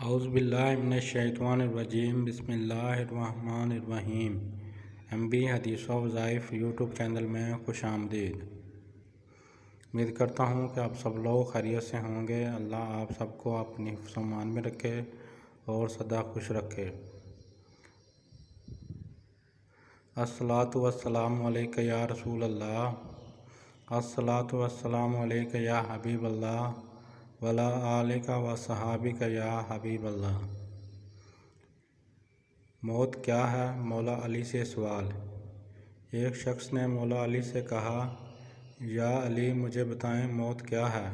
اعوذ باللہ من الشیطان الرجیم بسم اللہ الرحمن الرحیم MB حدیث و وظائف یوٹیوب چینل میں خوش آمدید۔ امید کرتا ہوں کہ آپ سب لوگ خیریت سے ہوں گے۔ اللہ آپ سب کو اپنی حفظ و امان میں رکھے اور سدا خوش رکھے۔ الصلاۃ والسلام علیک یا رسول اللہ، الصلاۃ والسلام علیک یا حبیب اللہ وعلی آلک و صحابک یا حبیب اللہ۔ موت کیا ہے؟ مولا علی سے سوال۔ ایک شخص نے مولا علی سے کہا، یا علی مجھے بتائیں موت کیا ہے؟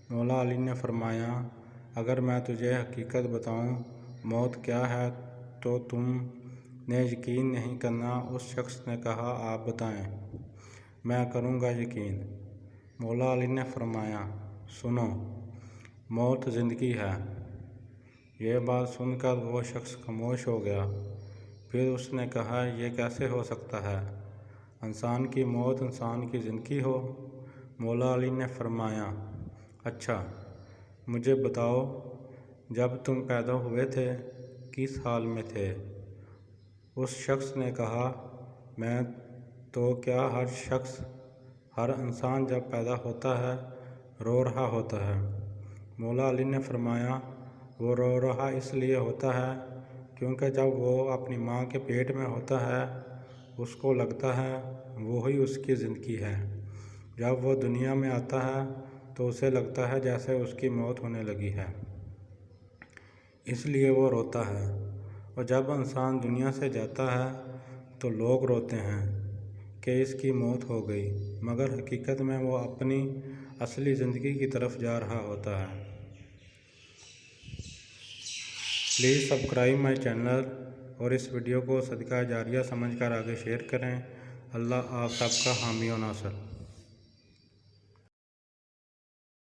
مولا علی نے فرمایا، اگر میں تجھے حقیقت بتاؤں موت کیا ہے تو تم نے یقین نہیں کرنا۔ اس شخص نے کہا، آپ بتائیں، میں کروں گا یقین۔ مولا علی نے فرمایا، سنو، موت زندگی ہے۔ یہ بات سن کر وہ شخص خاموش ہو گیا۔ پھر اس نے کہا، یہ کیسے ہو سکتا ہے؟ انسان کی موت انسان کی زندگی ہو؟ مولا علی نے فرمایا، اچھا مجھے بتاؤ، جب تم پیدا ہوئے تھے کس حال میں تھے؟ اس شخص نے کہا، میں تو کیا، ہر انسان جب پیدا ہوتا ہے رو رہا ہوتا ہے۔ مولا علی نے فرمایا، وہ رو رہا اس لیے ہوتا ہے کیونکہ جب وہ اپنی ماں کے پیٹ میں ہوتا ہے اس کو لگتا ہے وہی اس کی زندگی ہے۔ جب وہ دنیا میں آتا ہے تو اسے لگتا ہے جیسے اس کی موت ہونے لگی ہے، اس لیے وہ روتا ہے۔ اور جب انسان دنیا سے جاتا ہے تو لوگ روتے ہیں کہ اس کی موت ہو گئی، مگر حقیقت میں وہ اپنی اصلی زندگی کی طرف جا رہا ہوتا ہے۔ پلیز سبسکرائب مائی چینل اور اس ویڈیو کو صدقہ جاریہ سمجھ کر آگے شیئر کریں۔ اللہ آپ سب کا حامی و ناصر۔